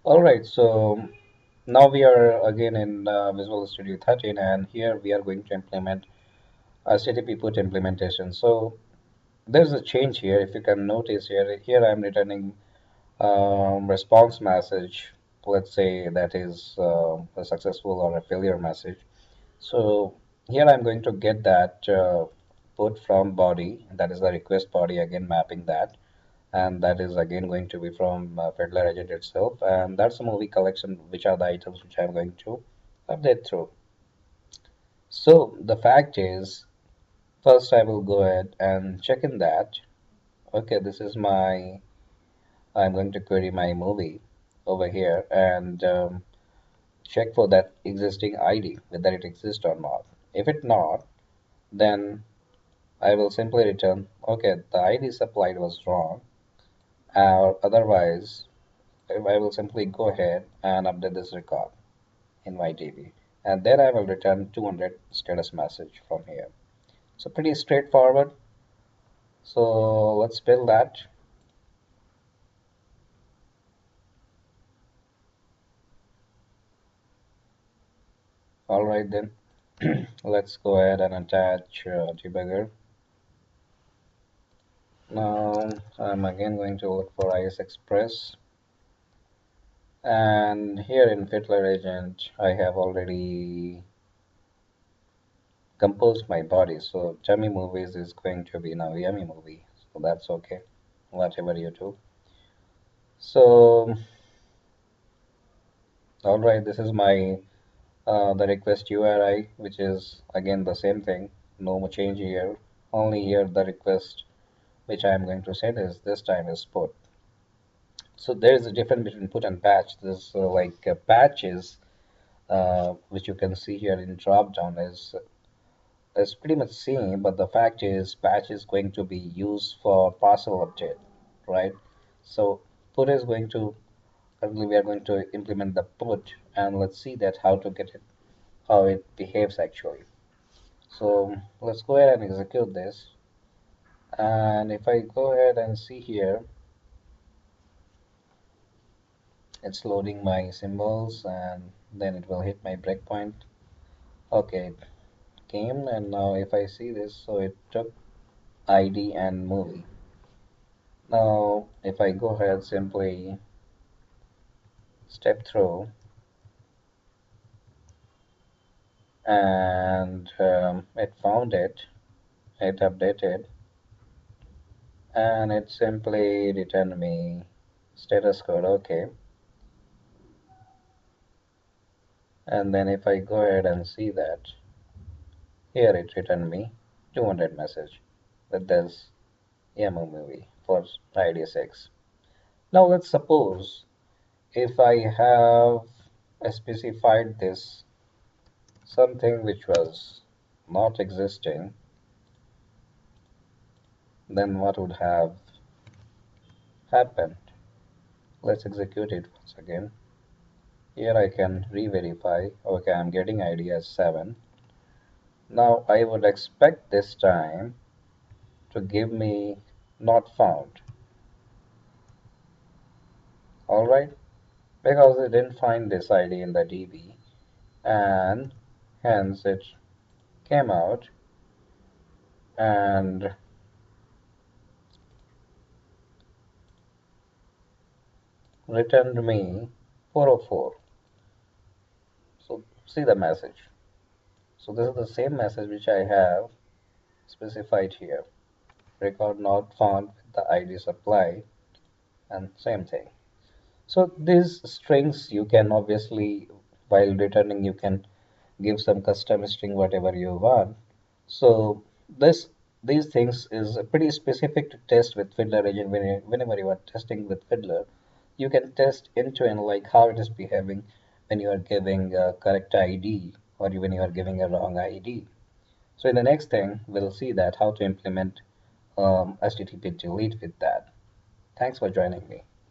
All right, so now we are again in Visual Studio 13, and here we are going to implement a HttpPut implementation. So there's a change here. If you can notice here I'm returning response message. Let's say that is a successful or a failure message. So here I'm going to get that put from body, that is the request body, again mapping that, and that is again going to be from Fiddler Agent itself, and that's a movie collection, which are the items which I'm going to update through. So the fact is, first I will go ahead and check in that. Okay, this is my, I'm going to query my movie over here and check for that existing ID, whether it exists or not. If it not, then I will simply return, okay, the ID supplied was wrong, or otherwise I will simply go ahead and update this record in my DB, and then I will return 200 status message from here. So pretty straightforward. So let's build that. All right then, let's go ahead and attach debugger. Now I'm again going to look for IS Express, and here in Fiddler Agent I have already composed my body. So Tummy Movies is going to be now Yummy Movie. So that's okay, whatever you do. So all right, this is my the request URI, which is again the same thing. No change here. Only here the request which I am going to send is this time is put. So there is a difference between put and patch. This like patches, which you can see here in drop down, is pretty much same, but the fact is patch is going to be used for parcel update, right? So put is going to, currently we are going to implement the put, and let's see that how to get it, how it behaves actually. So let's go ahead and execute this, and if I go ahead and see here, it's loading my symbols and then it will hit my breakpoint. Okay, it came, and now if I see this, so it took ID and movie. Now if I go ahead simply step through, and it found it, it updated, and it simply returned me status code. Okay, and then if I go ahead and see that, here it returned me 200 message with this YAML movie for ID 6. Now let's suppose if I have specified this something which was not existing, then what would have happened? Let's execute it once again. Here I can re-verify. Okay, I'm getting ID as 7. Now I would expect this time to give me not found. Alright, because it didn't find this ID in the DB, and hence it came out and returned me 404. So see the message. So this is the same message which I have specified here. Record not found with the ID supply, and same thing. So these strings you can obviously, while returning, you can give some custom string whatever you want. So this these things is pretty specific to test with Fiddler agent. Whenever you are testing with Fiddler, you can test end to end, like how it is behaving when you are giving a correct ID or when you are giving a wrong ID. So in the next thing, we'll see that how to implement HTTP delete with that. Thanks for joining me.